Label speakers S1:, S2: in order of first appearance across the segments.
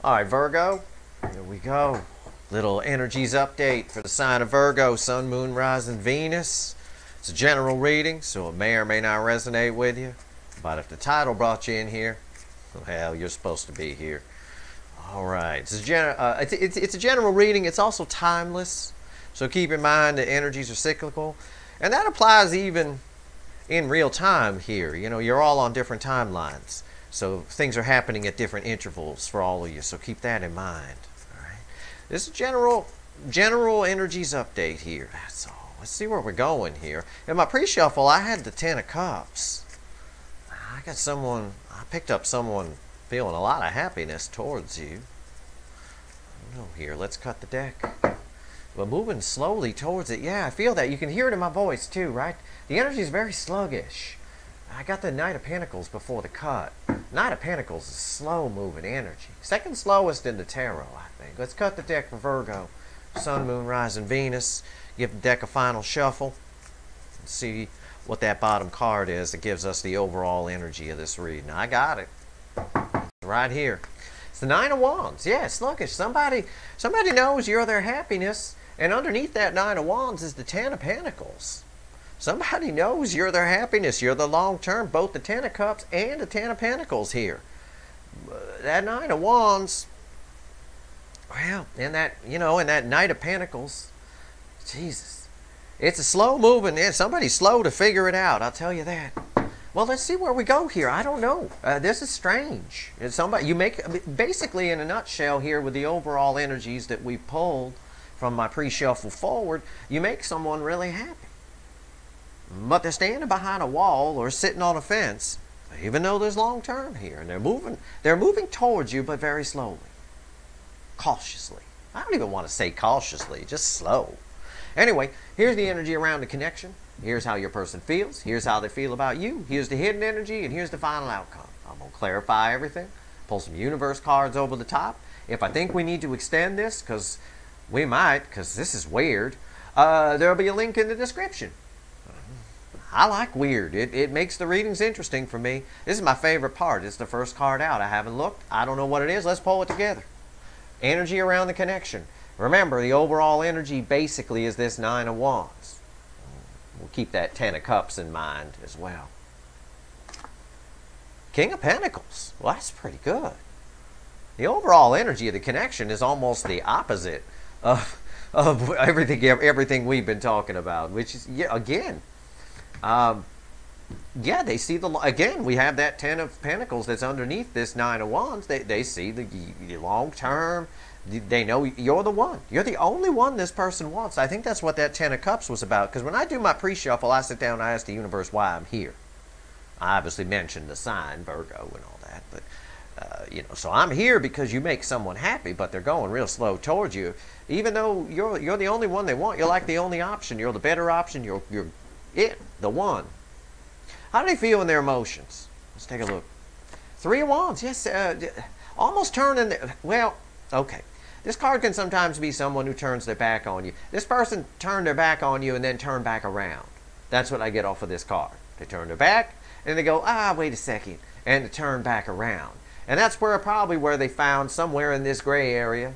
S1: All right, Virgo, here we go. Little energies update for the sign of Virgo, Sun, Moon, Rising, Venus. It's a general reading, so it may or may not resonate with you. But if the title brought you in here, well, you're supposed to be here. All right, it's a general reading. It's also timeless, so keep in mind that energies are cyclical. And that applies even in real time here. You know, you're all on different timelines. So things are happening at different intervals for all of you. So keep that in mind. All right. This is general energies update here. That's all. Let's see where we're going here. In my pre-shuffle, I had the Ten of Cups. I picked up someone feeling a lot of happiness towards you. I don't know here. Let's cut the deck. But moving slowly towards it. Yeah, I feel that. You can hear it in my voice too, right? The energy is very sluggish. I got the Knight of Pentacles before the cut. Knight of Pentacles is slow-moving energy. Second slowest in the tarot, I think. Let's cut the deck for Virgo. Sun, Moon, Rising, Venus. Give the deck a final shuffle. And see what that bottom card is that gives us the overall energy of this reading. I got it. Right here. It's the Nine of Wands. Yeah, it's sluggish. Somebody knows you're their happiness. And underneath that Nine of Wands is the Ten of Pentacles. Somebody knows you're their happiness. You're the long term, both the Ten of Cups and the Ten of Pentacles here. That Nine of Wands, well, in that Knight of Pentacles, Jesus, it's a slow moving. Somebody's slow to figure it out. I'll tell you that. Well, let's see where we go here. I don't know. This is strange. It's basically in a nutshell here with the overall energies that we pulled from my pre-shuffle forward, you make someone really happy. But they're standing behind a wall or sitting on a fence, even though there's long term here, and they're moving towards you, but very slowly, cautiously. I don't even want to say cautiously, just slow. Anyway, here's the energy around the connection. Here's how your person feels. Here's how they feel about you. Here's the hidden energy, and here's the final outcome. I'm going to clarify everything, pull some universe cards over the top. If I think we need to extend this, because we might, because this is weird, there'll be a link in the description. I like weird. It makes the readings interesting for me. This is my favorite part. It's the first card out. I haven't looked. I don't know what it is. Let's pull it together. Energy around the connection. Remember, the overall energy basically is this Nine of Wands. We'll keep that Ten of Cups in mind as well. King of Pentacles. Well, that's pretty good. The overall energy of the connection is almost the opposite of everything we've been talking about, which is, yeah, again, yeah, they see again, we have that Ten of Pentacles that's underneath this Nine of Wands. They see the long term. They know you're the one. You're the only one this person wants. I think that's what that Ten of Cups was about. Because when I do my pre-shuffle, I sit down and I ask the universe why I'm here. I obviously mentioned the sign, Virgo, and all that. But, so I'm here because you make someone happy, but they're going real slow towards you. Even though you're the only one they want, you're like the only option. You're the better option. You're it, the one. How do they feel in their emotions? Let's take a look. Three of Wands, yes, almost turning. Well, okay. This card can sometimes be someone who turns their back on you. This person turned their back on you and then turned back around. That's what I get off of this card. They turn their back and they go, wait a second, and they turn back around. And that's probably where they found somewhere in this gray area,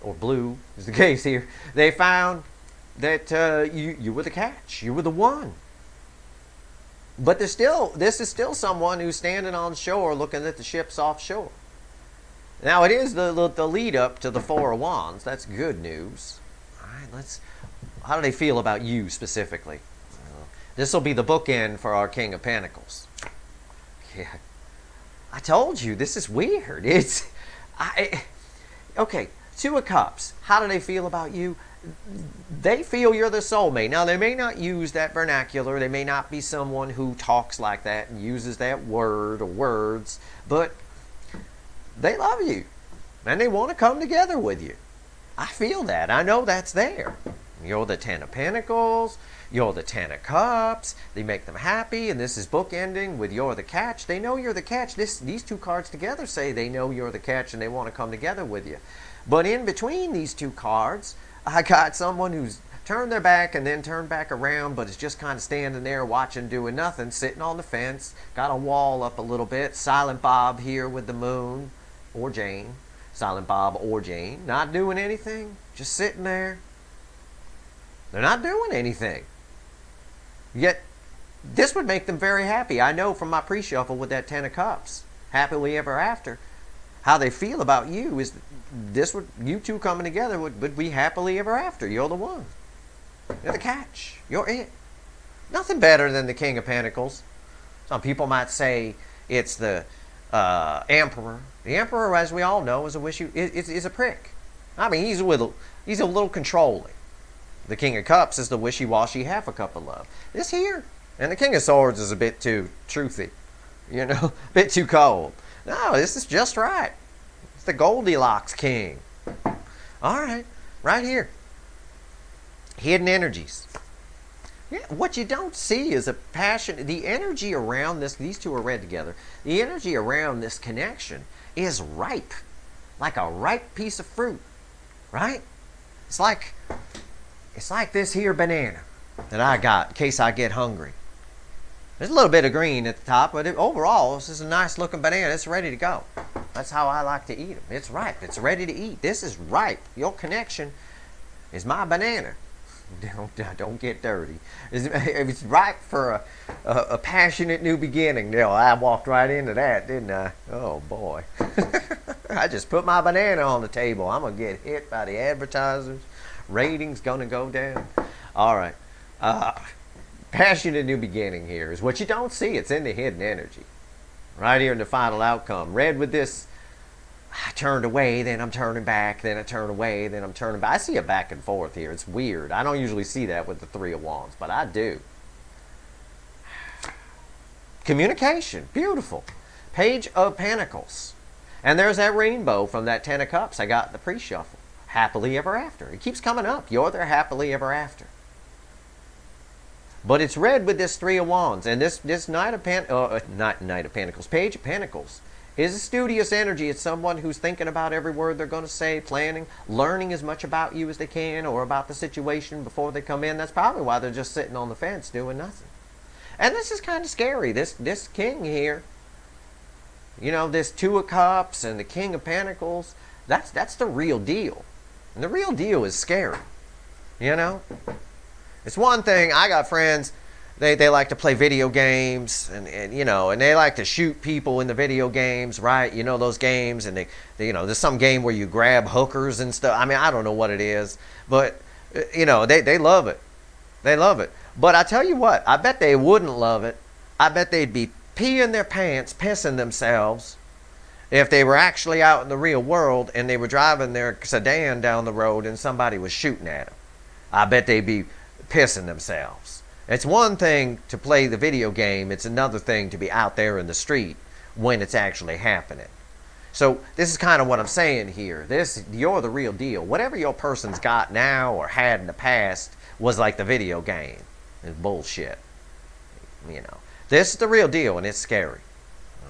S1: or blue is the case here. They found that you were the catch. You were the one. But this is still someone who's standing on shore looking at the ships offshore. Now, it is the lead up to the Four of Wands. That's good news. All right, how do they feel about you specifically? This will be the bookend for our King of Pentacles. Yeah. I told you, this is weird. Okay, Two of Cups. How do they feel about you? They feel you're the soulmate. Now, they may not use that vernacular. They may not be someone who talks like that and uses that word or words, but they love you and they want to come together with you. I feel that. I know that's there. You're the Ten of Pentacles. You're the Ten of Cups. They make them happy, and this is bookending with you're the catch. They know you're the catch. These two cards together say they know you're the catch and they want to come together with you. But in between these two cards, I got someone who's turned their back and then turned back around, but is just kind of standing there watching, doing nothing, sitting on the fence, got a wall up a little bit. Silent Bob here with the moon, or Jane. Silent Bob or Jane, not doing anything, just sitting there. They're not doing anything. Yet, this would make them very happy. I know from my pre-shuffle with that Ten of Cups, happily ever after, how they feel about you is this would, you two coming together would be happily ever after. You're the one. You're the catch. You're it. Nothing better than the King of Pentacles. Some people might say it's the Emperor. The Emperor, as we all know, is a prick. I mean, he's a little controlling. The King of Cups is the wishy-washy half a cup of love. This here, and the King of Swords is a bit too truthy, you know, a bit too cold. No, this is just right. It's the Goldilocks King. All right, right here. Hidden energies. Yeah, what you don't see is a passion. The energy around this, these two are read together. The energy around this connection is ripe, like a ripe piece of fruit, right? It's like this here banana that I got in case I get hungry. There's a little bit of green at the top, but overall, this is a nice looking banana. It's ready to go. That's how I like to eat them. It's ripe. It's ready to eat. This is ripe. Your connection is my banana. Don't get dirty. It's ripe for a passionate new beginning. You know, I walked right into that, didn't I? Oh, boy. I just put my banana on the table. I'm going to get hit by the advertisers. Ratings going to go down. All right. Passionate new beginning here is what you don't see. It's in the hidden energy. Right here in the final outcome. Read with this, I turned away, then I'm turning back, then I turn away, then I'm turning back. I see a back and forth here. It's weird. I don't usually see that with the Three of Wands, but I do. Communication. Beautiful. Page of Pentacles. And there's that rainbow from that Ten of Cups I got in the pre-shuffle. Happily ever after. It keeps coming up. You're their happily ever after. But it's read with this Three of Wands. And this Knight of Pentacles, Page of Pentacles, is a studious energy. It's someone who's thinking about every word they're going to say, planning, learning as much about you as they can or about the situation before they come in. That's probably why they're just sitting on the fence doing nothing. And this is kind of scary. This king here, you know, this Two of Cups and the King of Pentacles, that's the real deal. And the real deal is scary, you know? It's one thing, I got friends, they like to play video games and you know, and they like to shoot people in the video games, right? You know those games, and they you know, there's some game where you grab hookers and stuff. I mean, I don't know what it is, but you know, they love it. They love it. But I tell you what, I bet they wouldn't love it. I bet they'd be peeing their pants, pissing themselves if they were actually out in the real world and they were driving their sedan down the road and somebody was shooting at them. I bet they'd be pissing themselves. It's one thing to play the video game. It's another thing to be out there in the street when it's actually happening. So this is kind of what I'm saying here. You're the real deal. Whatever your person's got now or had in the past was like the video game. It's bullshit. You know, this is the real deal, and it's scary.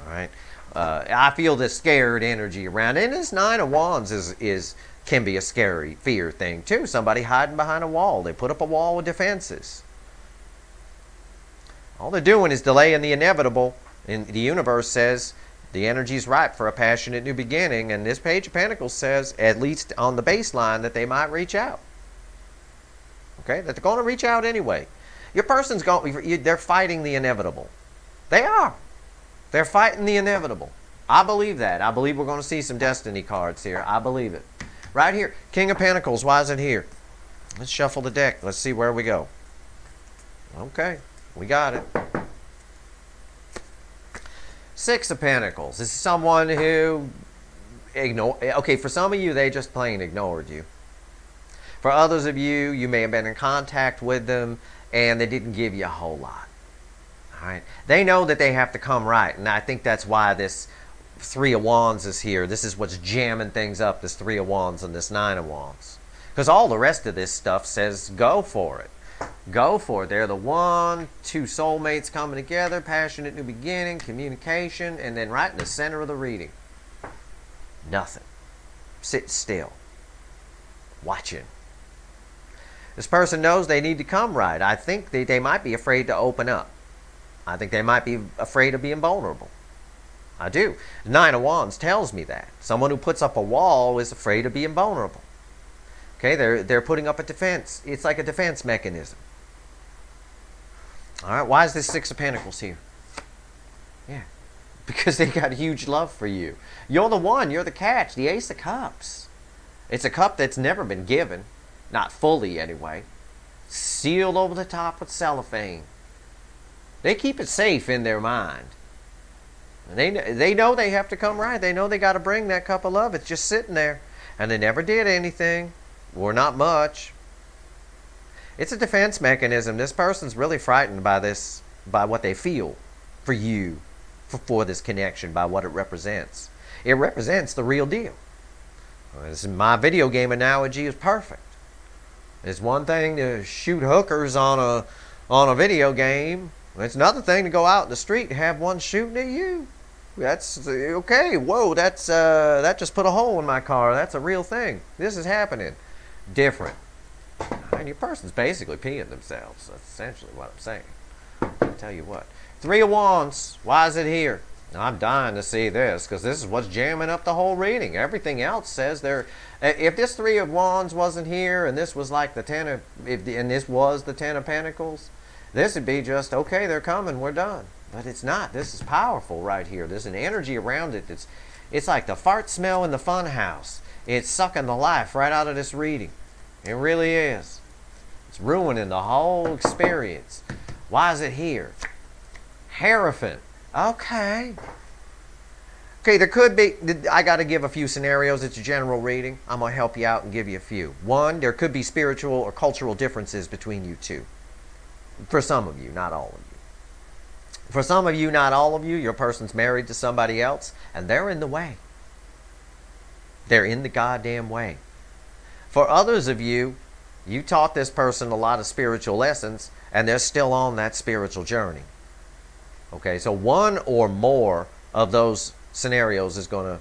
S1: All right. I feel this scared energy around, and this Nine of Wands can be a scary fear thing too. Somebody hiding behind a wall. They put up a wall with defenses. All they're doing is delaying the inevitable. And the universe says the energy's ripe for a passionate new beginning. And this Page of Pentacles says, at least on the baseline, that they might reach out. Okay? That they're going to reach out anyway. Your person's going, they're fighting the inevitable. They are. They're fighting the inevitable. I believe that. I believe we're going to see some destiny cards here. I believe it. Right here, King of Pentacles. Why is it here? Let's shuffle the deck. Let's see where we go. Okay. We got it. Six of Pentacles. This is someone who okay, for some of you, they just plain ignored you. For others of you, you may have been in contact with them and they didn't give you a whole lot. All right. They know that they have to come right, and I think that's why this Three of Wands is here. This is what's jamming things up, this Three of Wands and this Nine of Wands. Because all the rest of this stuff says go for it. Go for it. They're the one, two soulmates coming together, passionate new beginning, communication, and then right in the center of the reading, nothing. Sit still. Watching. This person knows they need to come right. I think they might be afraid to open up. I think they might be afraid of being vulnerable. I do. Nine of Wands tells me that. Someone who puts up a wall is afraid of being vulnerable. Okay, they're putting up a defense. It's like a defense mechanism. All right, why is this Six of Pentacles here? Yeah, because they got huge love for you. You're the one, you're the catch, the Ace of Cups. It's a cup that's never been given, not fully anyway. Sealed over the top with cellophane. They keep it safe in their mind. They know they have to come right. They know they got to bring that cup of love. It's just sitting there. And they never did anything. Or not much. It's a defense mechanism. This person's really frightened by this, by what they feel for you, for this connection, by what it represents. It represents the real deal. My video game analogy is perfect. It's one thing to shoot hookers on a video game. It's another thing to go out in the street and have one shooting at you. That's okay. Whoa, that just put a hole in my car. That's a real thing. This is happening. Different. And your person's basically peeing themselves. That's essentially what I'm saying. I'll tell you what. Three of Wands. Why is it here? I'm dying to see this because this is what's jamming up the whole reading. Everything else says there. If this Three of Wands wasn't here and this was like the and this was the Ten of Pentacles, this would be just, okay, they're coming, we're done. But it's not. This is powerful right here. There's an energy around it. It's like the fart smell in the fun house. It's sucking the life right out of this reading. It really is. It's ruining the whole experience. Why is it here? Hierophant. Okay. Okay, there could be, I got to give a few scenarios. It's a general reading. I'm going to help you out and give you a few. One, there could be spiritual or cultural differences between you two. For some of you, not all of you. For some of you, not all of you, your person's married to somebody else, and they're in the way. They're in the goddamn way. For others of you, you taught this person a lot of spiritual lessons, and they're still on that spiritual journey. Okay, so one or more of those scenarios is going to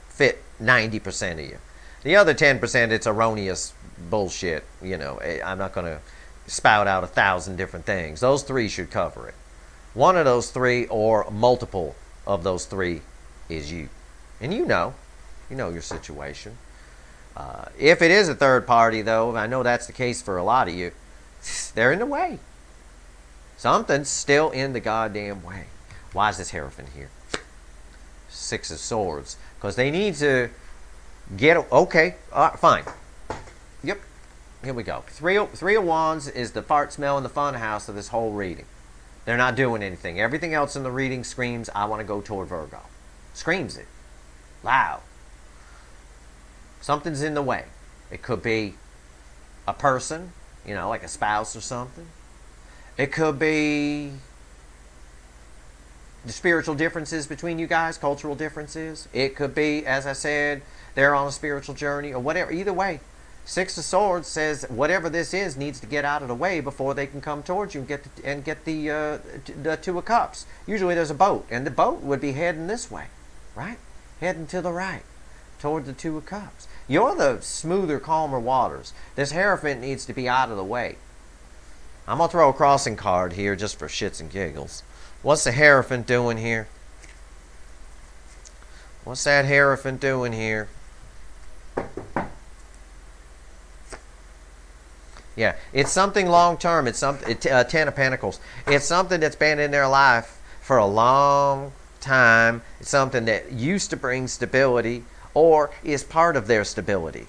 S1: fit 90% of you. The other 10%, it's erroneous bullshit. You know, I'm not going to spout out 1,000 different things. Those three should cover it. One of those three or multiple of those three is you. And you know your situation. If it is a third party, though, I know that's the case for a lot of you, they're in the way. Something's still in the goddamn way. Why is this Hierophant here? Six of Swords. Because they need to get... Okay, fine. Yep, here we go. Three of Wands is the fart smell in the fun house of this whole reading. They're not doing anything. Everything else in the reading screams, I want to go toward Virgo. Screams it. Loud. Something's in the way. It could be a person, you know, like a spouse or something. It could be the spiritual differences between you guys, cultural differences. It could be, as I said, they're on a spiritual journey or whatever. Either way, Six of Swords says whatever this is needs to get out of the way before they can come towards you and get the Two of Cups. Usually there's a boat, and the boat would be heading this way, right? Heading to the right, toward the Two of Cups. You're the smoother, calmer waters. This Hierophant needs to be out of the way. I'm going to throw a crossing card here just for shits and giggles. What's the Hierophant doing here? What's that Hierophant doing here? Yeah, it's something long-term. It's Ten of Pentacles. It's something that's been in their life for a long time. It's something that used to bring stability or is part of their stability.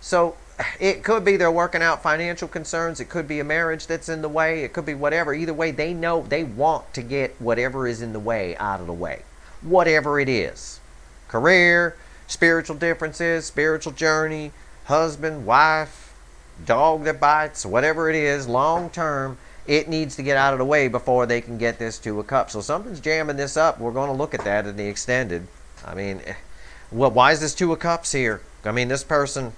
S1: So it could be they're working out financial concerns. It could be a marriage that's in the way. It could be whatever. Either way, they know they want to get whatever is in the way out of the way. Whatever it is. Career, spiritual differences, spiritual journey, husband, wife, dog that bites, whatever it is, long term, it needs to get out of the way before they can get this Two of Cups. So something's jamming this up. We're going to look at that in the extended. I mean, well, why is this Two of Cups here? I mean, this person,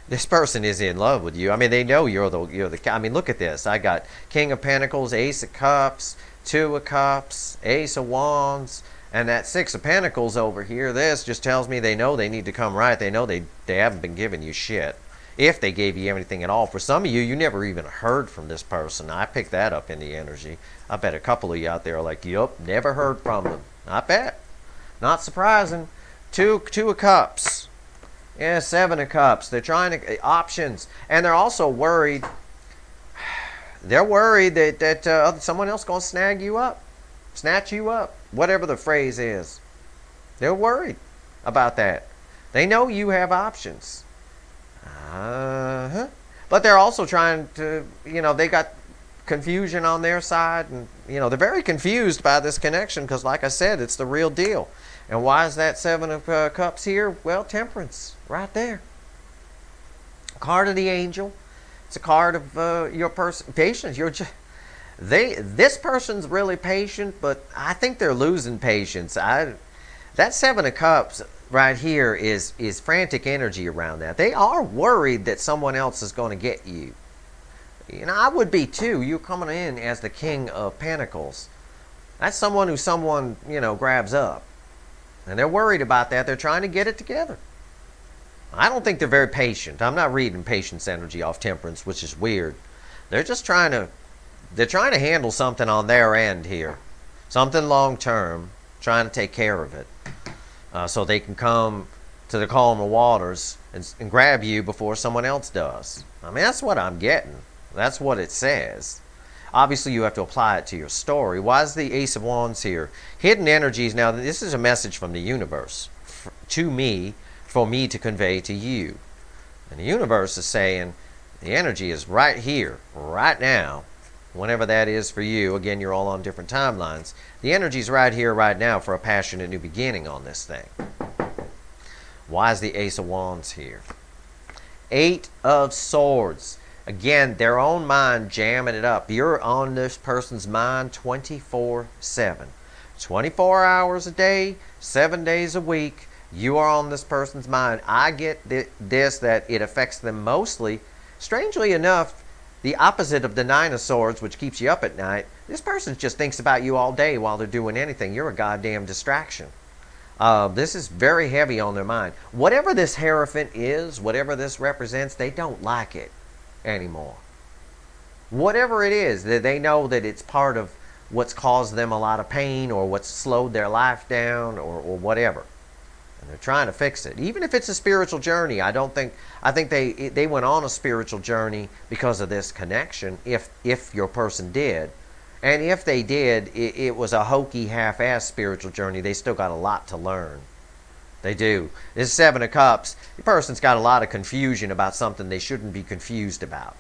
S1: this person is in love with you. I mean, they know you're the. I mean, look at this. I got King of Pentacles, Ace of Cups, Two of Cups, Ace of Wands, and that Six of Pentacles over here. This just tells me they know they need to come right. They know they haven't been giving you shit. If they gave you anything at all. For some of you, you never even heard from this person. I picked that up in the energy. I bet a couple of you out there are like, yup, never heard from them. I bet. Not surprising. Two of Cups. Yeah, Seven of Cups. They're trying to options, and they're also worried. They're worried that someone else gonna snag you up, snatch you up, whatever the phrase is. They're worried about that. They know you have options. But they're also trying to, they got confusion on their side, and they're very confused by this connection because, like I said, it's the real deal. And why is that Seven of Cups here? Well, Temperance, right there. Card of the Angel. It's a card of your person patience. This person's really patient, but I think they're losing patience. That Seven of Cups right here is frantic energy around that. They are worried that someone else is going to get you. I would be too. You're coming in as the King of Pentacles. That's someone who someone, grabs up. And they're worried about that. They're trying to get it together. I don't think they're very patient. I'm not reading patience energy off Temperance, which is weird. They're just trying to handle something on their end here. Something long term, trying to take care of it. So they can come to the calmer waters and grab you before someone else does. I mean, that's what I'm getting. That's what it says. Obviously, you have to apply it to your story. Why is the Ace of Wands here? Hidden energies. Now, this is a message from the universe to me, for me to convey to you. And the universe is saying the energy is right here, right now, whenever that is for you. Again, you're all on different timelines. The energy is right here, right now for a passionate new beginning on this thing. Why is the Ace of Wands here? Eight of Swords. Again, their own mind jamming it up. You're on this person's mind 24/7. 24 hours a day, 7 days a week. You are on this person's mind. I get this, that it affects them mostly. Strangely enough, the opposite of the Nine of Swords, which keeps you up at night, this person just thinks about you all day while they're doing anything. You're a goddamn distraction. This is very heavy on their mind. Whatever this Hierophant is, whatever this represents, they don't like it anymore. Whatever it is, that they know that it's part of what's caused them a lot of pain, or what's slowed their life down, or whatever. And they're trying to fix it. Even if it's a spiritual journey, I think they went on a spiritual journey because of this connection, if your person did. And if they did, it was a hokey, half-assed spiritual journey. They still got a lot to learn. They do. This Seven of Cups, the person's got a lot of confusion about something they shouldn't be confused about.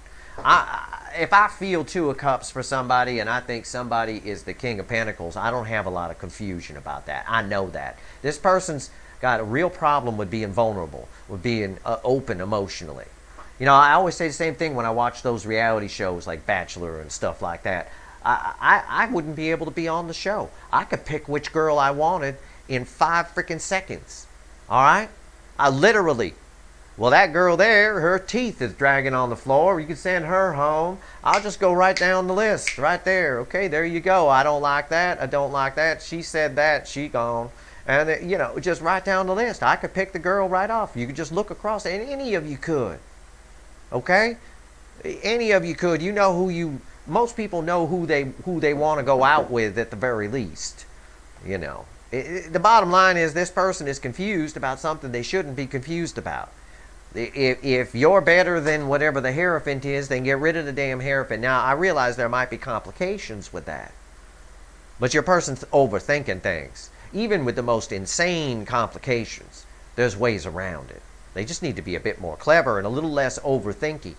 S1: If I feel Two of Cups for somebody and I think somebody is the King of Pentacles, I don't have a lot of confusion about that. I know that. This person's got a real problem with being vulnerable, with being open emotionally. I always say the same thing when I watch those reality shows like Bachelor and stuff like that. I wouldn't be able to be on the show. I could pick which girl I wanted in 5 freaking seconds. All right? I literally. Well, that girl there, her teeth is dragging on the floor. You can send her home. I'll just go right down the list right there. Okay, there you go. I don't like that. I don't like that. She said that. She gone. And, just right down the list. I could pick the girl right off. You could just look across. And any of you could. Okay? Any of you could. You know who you... Most people know who they want to go out with at the very least. The bottom line is this person is confused about something they shouldn't be confused about. If you're better than whatever the Hierophant is, then get rid of the damn Hierophant. Now, I realize there might be complications with that. But your person's overthinking things. Even with the most insane complications, there's ways around it. They just need to be a bit more clever and a little less overthinky.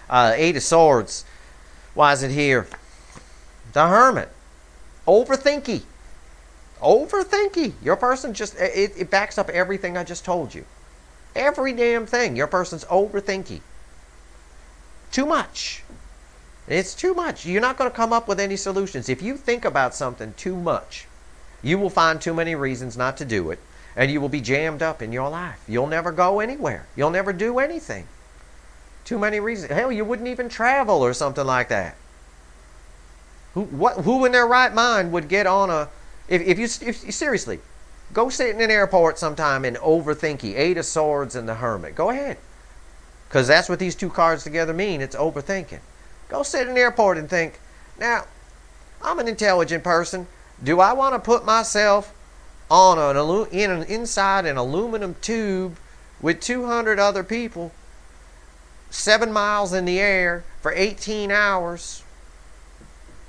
S1: Eight of Swords. Why is it here? The Hermit. Overthinky. Overthinky. Your person just, it backs up everything I just told you. Every damn thing. Your person's overthinky. Too much. It's too much. You're not going to come up with any solutions. If you think about something too much, you will find too many reasons not to do it, and you will be jammed up in your life. You'll never go anywhere. You'll never do anything. Too many reasons. Hell, you wouldn't even travel or something like that. Who in their right mind would get on a... If you seriously, go sit in an airport sometime and overthinky. Eight of Swords and the Hermit. Go ahead. Because that's what these two cards together mean. It's overthinking. Go sit in an airport and think, now, I'm an intelligent person. Do I want to put myself on inside an aluminum tube with 200 other people, 7 miles in the air for 18 hours,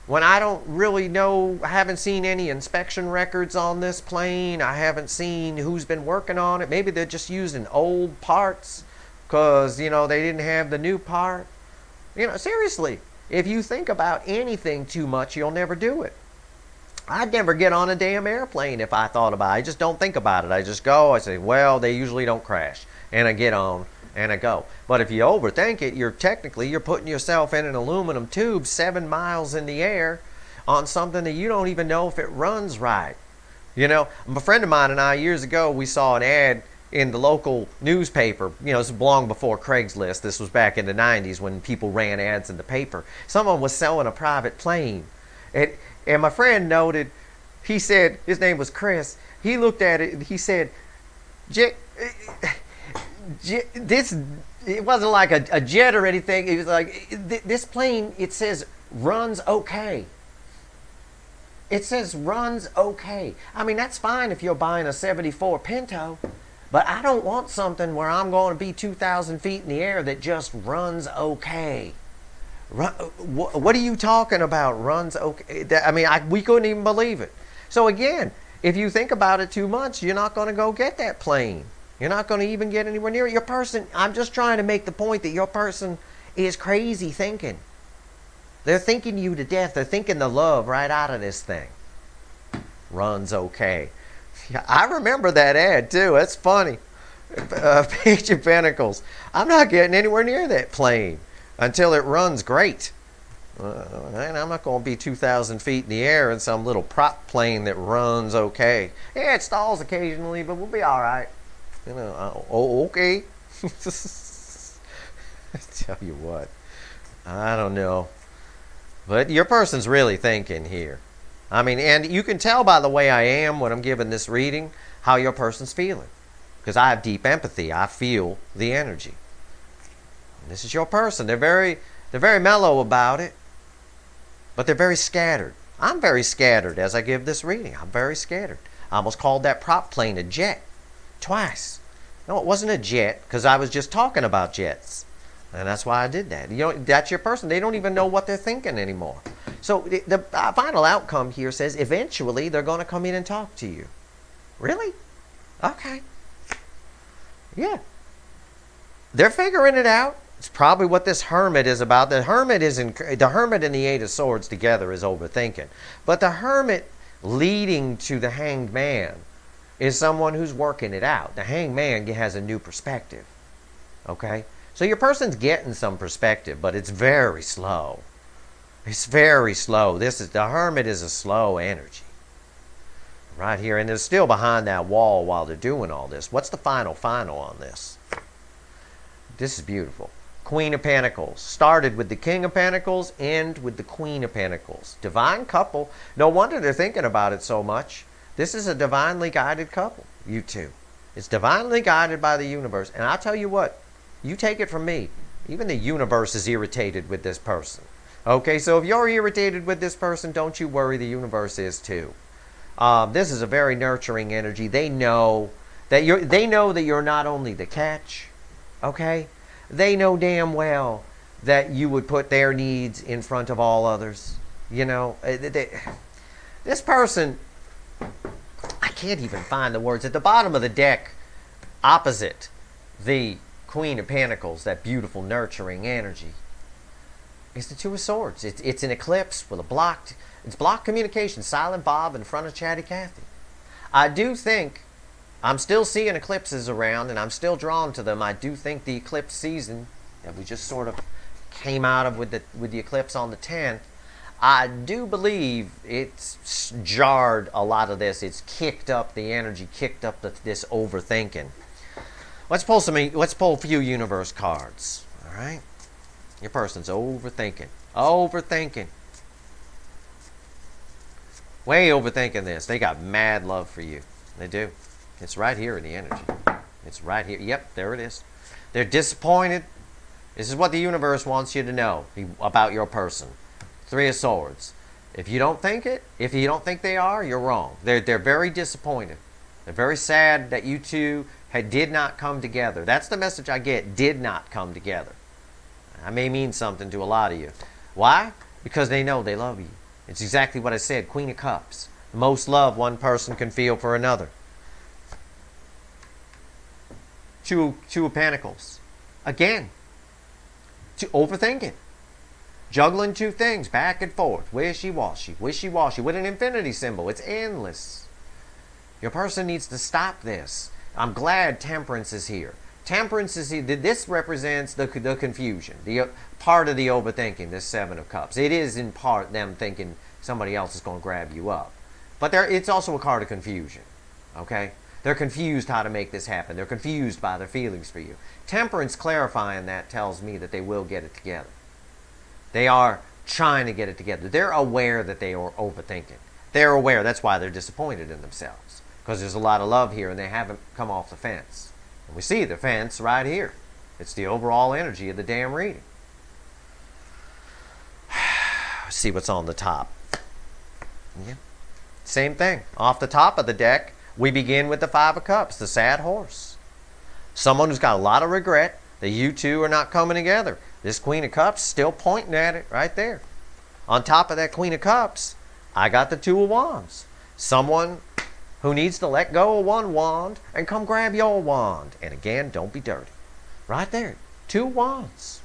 S1: when I don't really know, I haven't seen any inspection records on this plane. I haven't seen who's been working on it. Maybe they're just using old parts because, they didn't have the new part. Seriously, if you think about anything too much, you'll never do it. I'd never get on a damn airplane if I thought about it. I just don't think about it. I just go, I say, well, they usually don't crash. And I get on and I go. But if you overthink it, you're putting yourself in an aluminum tube 7 miles in the air on something that you don't even know if it runs right. A friend of mine and I, years ago, we saw an ad in the local newspaper. This was long before Craigslist. This was back in the 90s when people ran ads in the paper. Someone was selling a private plane. And my friend noted, he said, his name was Chris, he looked at it and he said, this, it wasn't like a jet or anything. It was like, this plane, it says runs okay. It says runs okay. I mean, that's fine if you're buying a 74 Pinto, but I don't want something where I'm going to be 2,000 feet in the air that just runs okay. What are you talking about? Runs okay? I mean, we couldn't even believe it. So again, if you think about it too much, you're not going to go get that plane. You're not going to even get anywhere near it. Your person, I'm just trying to make the point that your person is crazy thinking. They're thinking you to death. They're thinking the love right out of this thing. Runs okay. Yeah, I remember that ad too. That's funny. Page of Pentacles. I'm not getting anywhere near that plane until it runs great. And I'm not going to be 2,000 feet in the air in some little prop plane that runs okay. Yeah, it stalls occasionally, but we'll be all right. Okay. I tell you what, I don't know. But your person's really thinking here. I mean, and you can tell by the way I am when I'm giving this reading how your person's feeling. Because I have deep empathy. I feel the energy. And this is your person. They're very mellow about it. But they're very scattered. I'm very scattered as I give this reading. I'm very scattered. I almost called that prop plane a jet. Twice. No, it wasn't a jet because I was just talking about jets. And that's why I did that. That's your person. They don't even know what they're thinking anymore. So the final outcome here says eventually they're going to come in and talk to you. Really? Okay. Yeah. They're figuring it out. It's probably what this hermit is about. The hermit and the Eight of Swords together is overthinking. But the hermit leading to the Hanged Man is someone who's working it out. The Hanged Man has a new perspective. Okay? So your person's getting some perspective, but it's very slow. It's very slow. The hermit is a slow energy. Right here. And they're still behind that wall while they're doing all this. What's the final on this? This is beautiful. Queen of Pentacles. Started with the King of Pentacles, end with the Queen of Pentacles. Divine couple. No wonder they're thinking about it so much. This is a divinely guided couple, you two. It's divinely guided by the universe. And I'll tell you what, you take it from me. Even the universe is irritated with this person. Okay, so if you're irritated with this person, don't you worry, the universe is too. This is a very nurturing energy. They know that you're not only the catch, okay? They know damn well that you would put their needs in front of all others. This person, I can't even find the words. At the bottom of the deck, opposite the Queen of Pentacles, that beautiful nurturing energy, is the Two of Swords. It's an eclipse with it's blocked communication. Silent Bob in front of Chatty Cathy. I do think, I'm still seeing eclipses around and I'm still drawn to them. I do think the eclipse season that we just sort of came out of with the eclipse on the 10th, I do believe it's jarred a lot of this. It's kicked up the energy, kicked up this overthinking. Let's pull a few universe cards. All right? Your person's overthinking. Overthinking. Way overthinking this. They got mad love for you. They do. It's right here in the energy. It's right here. Yep, there it is. They're disappointed. This is what the universe wants you to know about your person. Three of Swords. If you don't think they are, you're wrong. They're very disappointed. They're very sad that you two did not come together. That's the message I get. Did not come together. That may mean something to a lot of you. Why? Because they know they love you. It's exactly what I said. Queen of Cups. The most love one person can feel for another. Two of Pentacles. Again. Overthinking. Juggling two things back and forth. Wishy-washy. Wishy-washy. With an infinity symbol. It's endless. Your person needs to stop this. I'm glad Temperance is here. Temperance is here. This represents the confusion. The part of the overthinking, this Seven of Cups. It is in part them thinking somebody else is going to grab you up. But it's also a card of confusion. Okay? They're confused how to make this happen. They're confused by their feelings for you. Temperance clarifying that tells me that they will get it together. They are trying to get it together. They're aware that they are overthinking. They're aware. That's why they're disappointed in themselves. Because there's a lot of love here and they haven't come off the fence. And we see the fence right here. It's the overall energy of the damn reading. See what's on the top. Yeah. Same thing. Off the top of the deck, we begin with the Five of Cups, the sad horse. Someone who's got a lot of regret that you two are not coming together. This Queen of Cups still pointing at it right there. On top of that Queen of Cups, I got the Two of Wands. Someone who needs to let go of one wand and come grab your wand. And again, don't be dirty. Right there. Two wands.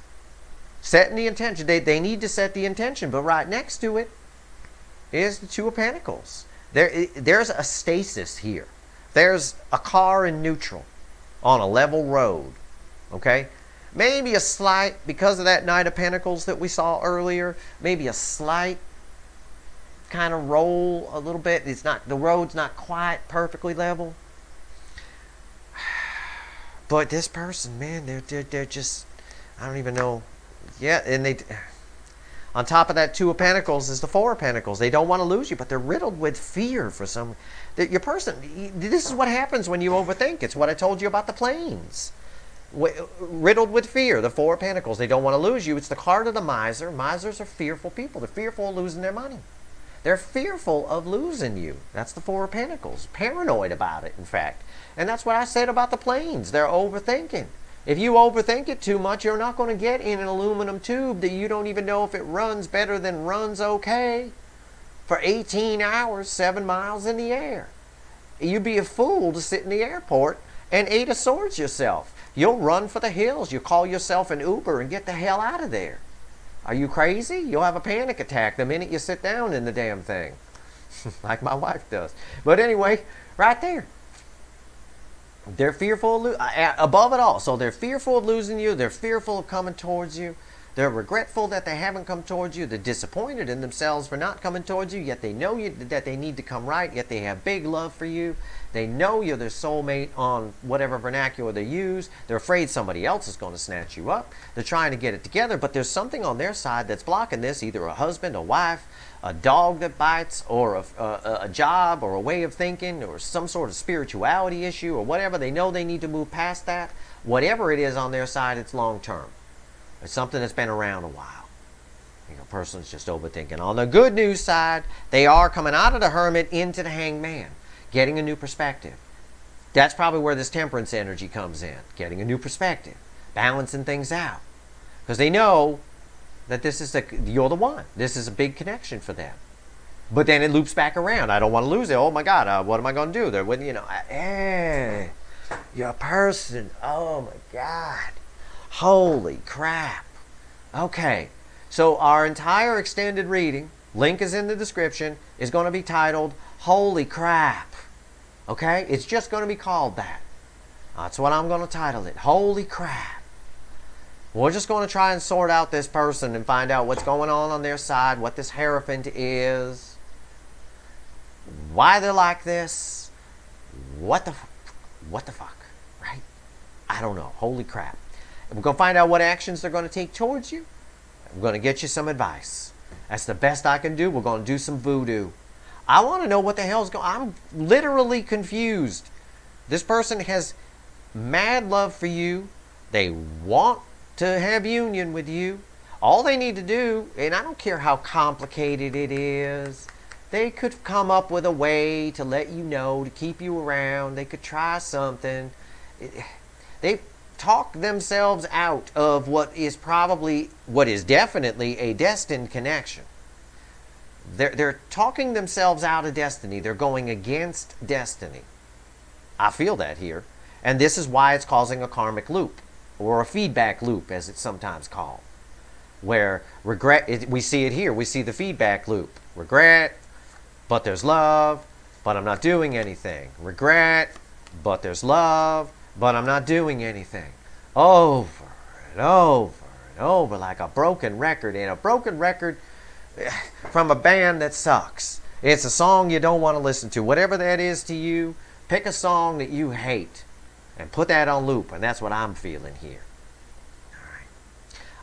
S1: Setting the intention. They need to set the intention, but right next to it is the Two of Pentacles. There's a stasis here. There's a car in neutral on a level road. Okay? Maybe a slight, because of that Knight of Pentacles that we saw earlier, maybe a slight kind of roll a little bit. It's not, the road's not quite perfectly level. But this person, man, they're just, I don't even know. Yeah, and on top of that Two of Pentacles is the Four of Pentacles. They don't want to lose you, but they're riddled with fear for some. Your person, this is what happens when you overthink. It's what I told you about the planes. Riddled with fear, the Four of Pentacles. They don't want to lose you. It's the card of the miser. Misers are fearful people. They're fearful of losing their money. They're fearful of losing you. That's the Four of Pentacles. Paranoid about it, in fact. And that's what I said about the planes. They're overthinking. If you overthink it too much, you're not going to get in an aluminum tube that you don't even know if it runs better than runs okay for 18 hours, 7 miles in the air. You'd be a fool to sit in the airport and Eight of Swords yourself. You'll run for the hills. You'll call yourself an Uber and get the hell out of there. Are you crazy? You'll have a panic attack the minute you sit down in the damn thing. Like my wife does. But anyway, right there. They're fearful of above it all. So they're fearful of losing you. They're fearful of coming towards you. They're regretful that they haven't come towards you. They're disappointed in themselves for not coming towards you. Yet they know that they need to come right. Yet they have big love for you. They know you're their soulmate on whatever vernacular they use. They're afraid somebody else is going to snatch you up. They're trying to get it together. But there's something on their side that's blocking this. Either a husband, a wife, a dog that bites, or a job, or a way of thinking, or some sort of spirituality issue, or whatever. They know they need to move past that. Whatever it is on their side, it's long term. It's something that's been around a while. You know, person's just overthinking. On the good news side, they are coming out of the Hermit into the Hanged Man, getting a new perspective. That's probably where this Temperance energy comes in, getting a new perspective, balancing things out, because they know that this is you're the one. This is a big connection for them. But then it loops back around. I don't want to lose it. Oh my God, what am I going to do? They're with, you know, hey, your person. Oh my God. Holy crap. Okay, so our entire extended reading, link is in the description, is going to be titled Holy Crap. Okay, it's just going to be called that. That's what I'm going to title it, Holy Crap. We're just going to try and sort out this person and find out what's going on their side, what this Hierophant is, why they're like this, what the fuck, right? I don't know. Holy crap. We're going to find out what actions they're going to take towards you. I'm going to get you some advice. That's the best I can do. We're going to do some voodoo. I want to know what the hell's going on. I'm literally confused. This person has mad love for you. They want to have union with you. All they need to do, and I don't care how complicated it is, they could come up with a way to let you know, to keep you around. They could try something. They talk themselves out of what is definitely a destined connection. They're talking themselves out of destiny. They're going against destiny. I feel that here. And this is why it's causing a karmic loop, or a feedback loop, as it's sometimes called. Where regret, we see it here. We see the feedback loop. Regret, but there's love, but I'm not doing anything. Regret, but there's love, but I'm not doing anything. Over and over and over, like a broken record. And a broken record from a band that sucks. It's a song you don't want to listen to. Whatever that is to you, pick a song that you hate and put that on loop. And that's what I'm feeling here. All right.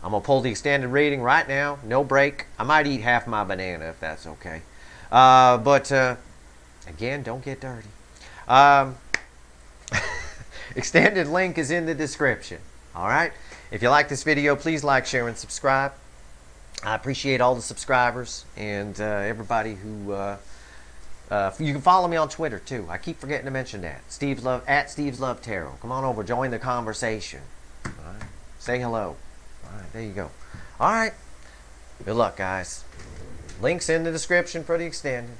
S1: I'm going to pull the extended reading right now. No break. I might eat half my banana if that's okay. But again, don't get dirty. Extended link is in the description. All right. If you like this video, please like, share, and subscribe. I appreciate all the subscribers and everybody who. You can follow me on Twitter too. I keep forgetting to mention that. At Steve's Love Tarot. Come on over, join the conversation. All right. Say hello. All right, there you go. All right. Good luck, guys. Links in the description for the extended.